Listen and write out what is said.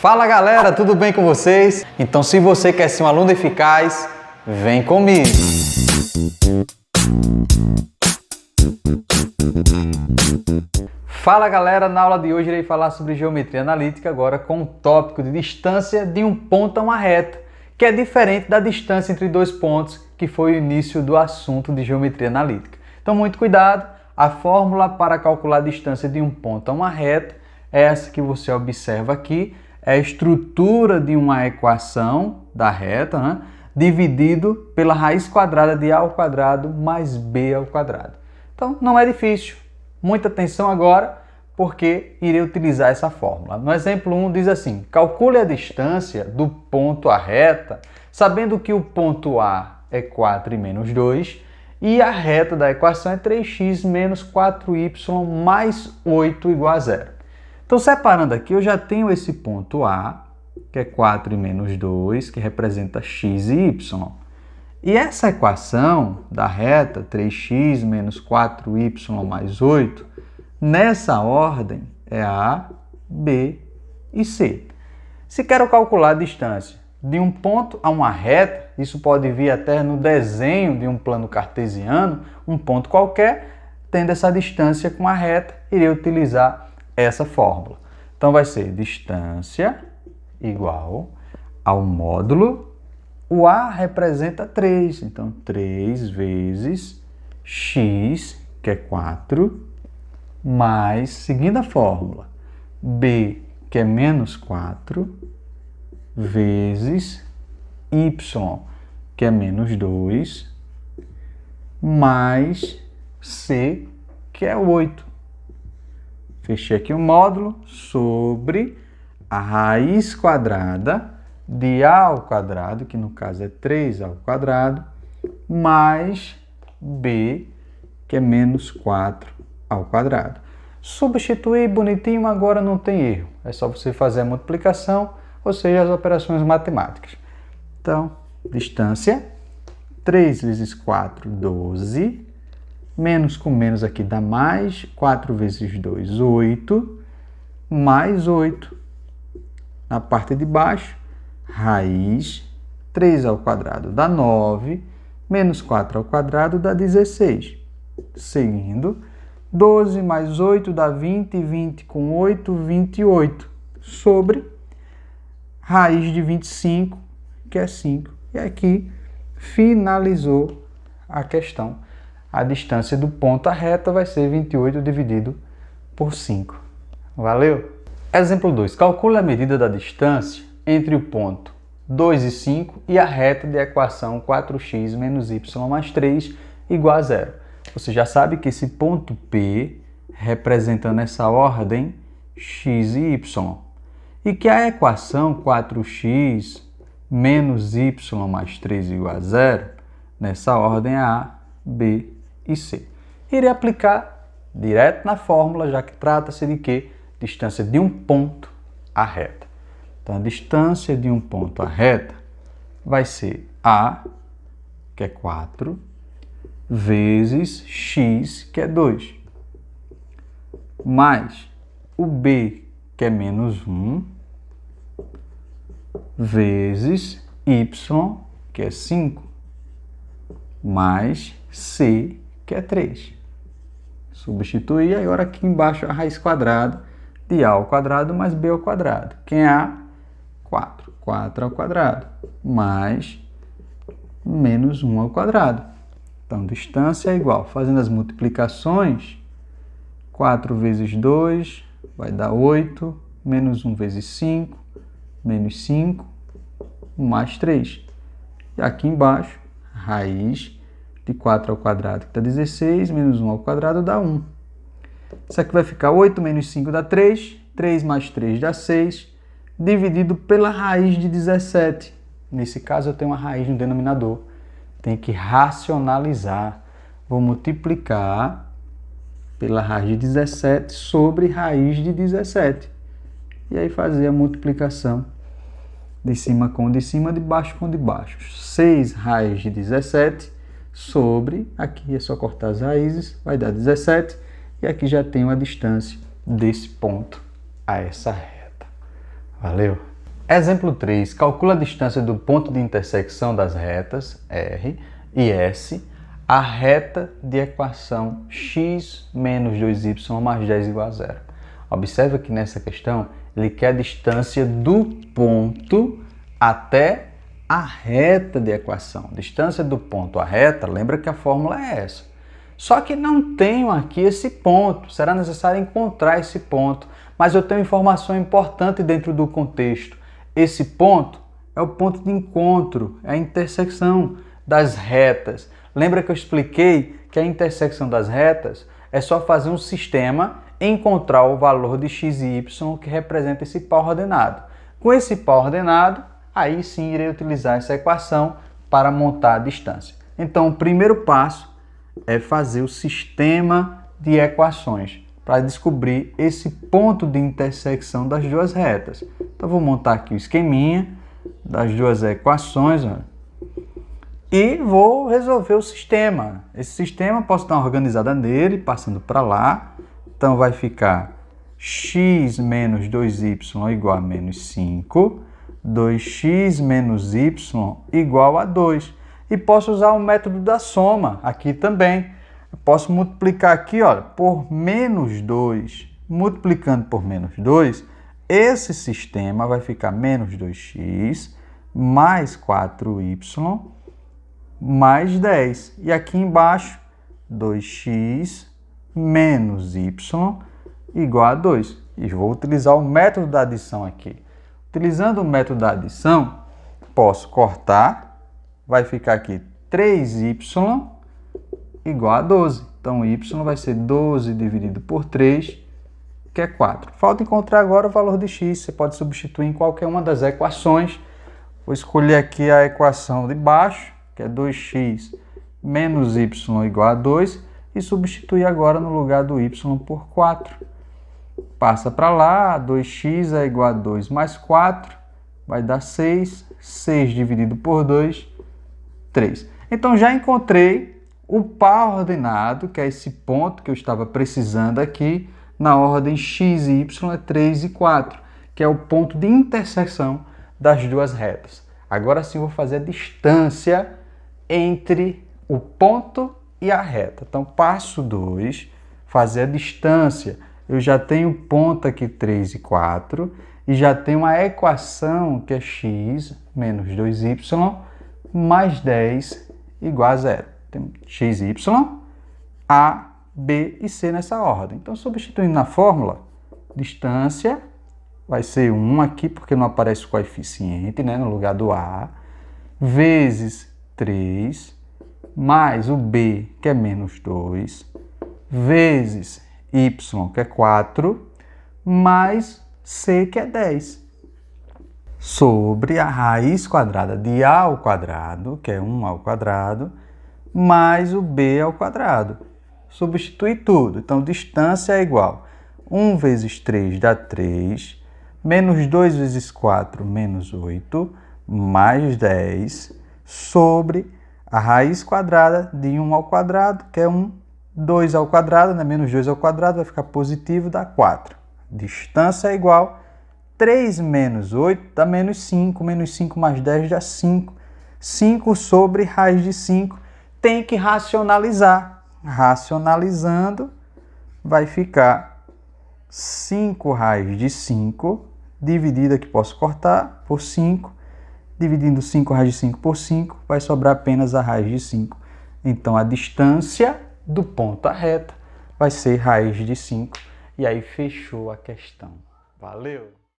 Fala galera, tudo bem com vocês? Então se você quer ser um aluno eficaz, vem comigo! Fala galera, na aula de hoje irei falar sobre geometria analítica agora com o tópico de distância de um ponto a uma reta, que é diferente da distância entre dois pontos, que foi o início do assunto de geometria analítica. Então muito cuidado, a fórmula para calcular a distância de um ponto a uma reta é essa que você observa aqui, é a estrutura de uma equação da reta, né, dividido pela raiz quadrada de a ao quadrado mais b ao quadrado. Então não é difícil, muita atenção agora, porque irei utilizar essa fórmula. No exemplo 1 diz assim, calcule a distância do ponto à reta, sabendo que o ponto A é 4 e menos 2, e a reta da equação é 3x menos 4y mais 8 igual a zero. Então, separando aqui, eu já tenho esse ponto A, que é 4 e menos 2, que representa x e y. E essa equação da reta, 3x menos 4y mais 8, nessa ordem é A, B e C. Se quero calcular a distância de um ponto a uma reta, isso pode vir até no desenho de um plano cartesiano, um ponto qualquer, tendo essa distância com a reta, irei utilizar essa fórmula. Então vai ser distância igual ao módulo, o A representa 3, então 3 vezes x, que é 4, mais, seguindo a fórmula, B, que é menos 4, vezes y, que é menos 2, mais C, que é 8. Fechei aqui o módulo sobre a raiz quadrada de a ao quadrado, que no caso é 3 ao quadrado, mais b, que é menos 4 ao quadrado. Substituir bonitinho, agora não tem erro. É só você fazer a multiplicação, ou seja, as operações matemáticas. Então, distância, 3 vezes 4, 12. Menos com menos aqui dá mais, 4 vezes 2, 8, mais 8. Na parte de baixo, raiz, 3 ao quadrado dá 9, menos 4 ao quadrado dá 16. Seguindo, 12 mais 8 dá 20, 20 com 8, 28. Sobre raiz de 25, que é 5. E aqui finalizou a questão. A distância do ponto à reta vai ser 28 dividido por 5. Valeu? Exemplo 2. Calcule a medida da distância entre o ponto 2 e 5 e a reta de equação 4x menos y mais 3 igual a zero. Você já sabe que esse ponto P representa nessa ordem x e y. E que a equação 4x menos y mais 3 igual a zero, nessa ordem é A, B e C. Irei aplicar direto na fórmula, já que trata-se de quê? Distância de um ponto à reta. Então, a distância de um ponto à reta vai ser A, que é 4, vezes x, que é 2, mais o B, que é menos 1, vezes y, que é 5, mais C, que é 3. Substituir, agora aqui embaixo a raiz quadrada de a ao quadrado mais b ao quadrado. Quem é a? 4. 4 ao quadrado, mais menos 1 ao quadrado. Então, distância é igual, fazendo as multiplicações, 4 vezes 2 vai dar 8, menos 1 vezes 5, menos 5, mais 3. E aqui embaixo, raiz de 4 ao quadrado, que dá 16, menos 1 ao quadrado dá 1. Isso aqui vai ficar 8 menos 5 dá 3, 3 mais 3 dá 6, dividido pela raiz de 17. Nesse caso eu tenho uma raiz no denominador, tem que racionalizar. Vou multiplicar pela raiz de 17 sobre raiz de 17. E aí fazer a multiplicação de cima com de cima, de baixo com de baixo. 6 raiz de 17 sobre, aqui é só cortar as raízes, vai dar 17, e aqui já tenho a distância desse ponto a essa reta. Valeu! Exemplo 3. Calcula a distância do ponto de intersecção das retas R e S, a reta de equação x menos 2y mais 10 igual a zero. Observa que nessa questão ele quer a distância do ponto até a reta de equação. Distância do ponto à reta, lembra que a fórmula é essa. Só que não tenho aqui esse ponto, será necessário encontrar esse ponto, mas eu tenho informação importante dentro do contexto. Esse ponto é o ponto de encontro, é a intersecção das retas. Lembra que eu expliquei que a intersecção das retas é só fazer um sistema e encontrar o valor de x e y que representa esse par ordenado. Com esse par ordenado, aí sim irei utilizar essa equação para montar a distância. Então, o primeiro passo é fazer o sistema de equações para descobrir esse ponto de intersecção das duas retas. Então, vou montar aqui o esqueminha das duas equações, ó, e vou resolver o sistema. Esse sistema posso dar uma organizada nele, passando para lá. Então, vai ficar x menos 2y igual a menos 5, 2x menos y igual a 2. E posso usar o método da soma aqui também. Eu posso multiplicar aqui, olha, por menos 2. Multiplicando por menos 2, esse sistema vai ficar menos 2x mais 4y mais 10. E aqui embaixo, 2x menos y igual a 2. E vou utilizar o método da adição aqui. Utilizando o método da adição, posso cortar. Vai ficar aqui 3y igual a 12. Então, y vai ser 12 dividido por 3, que é 4. Falta encontrar agora o valor de x. Você pode substituir em qualquer uma das equações. Vou escolher aqui a equação de baixo, que é 2x menos y igual a 2, e substituir agora no lugar do y por 4. Passa para lá, 2x é igual a 2 mais 4, vai dar 6. 6 dividido por 2, 3. Então, já encontrei o par ordenado, que é esse ponto que eu estava precisando aqui, na ordem x e y é 3 e 4, que é o ponto de interseção das duas retas. Agora sim, vou fazer a distância entre o ponto e a reta. Então, passo 2, fazer a distância. Eu já tenho o ponto aqui 3 e 4, e já tenho uma equação que é x menos 2y mais 10 igual a zero. Tem x e y, a, b e c nessa ordem. Então, substituindo na fórmula, distância vai ser 1 aqui, porque não aparece o coeficiente, né, no lugar do a, vezes 3, mais o b, que é menos 2, vezes y, que é 4, mais c, que é 10. Sobre a raiz quadrada de a ao quadrado, que é 1 ao quadrado, mais o b ao quadrado. Substitui tudo. Então, distância é igual a 1 vezes 3 dá 3, menos 2 vezes 4, menos 8, mais 10, sobre a raiz quadrada de 1 ao quadrado, que é 1, 2 ao quadrado, né? Menos 2 ao quadrado, vai ficar positivo, dá 4. Distância é igual a 3 menos 8 dá menos 5, menos 5 mais 10 dá 5. 5 sobre raiz de 5, tem que racionalizar. Racionalizando, vai ficar 5 raiz de 5, dividido aqui, posso cortar, por 5. Dividindo 5 raiz de 5 por 5, vai sobrar apenas a raiz de 5. Então, a distância do ponto à reta vai ser raiz de 5. E aí, fechou a questão. Valeu!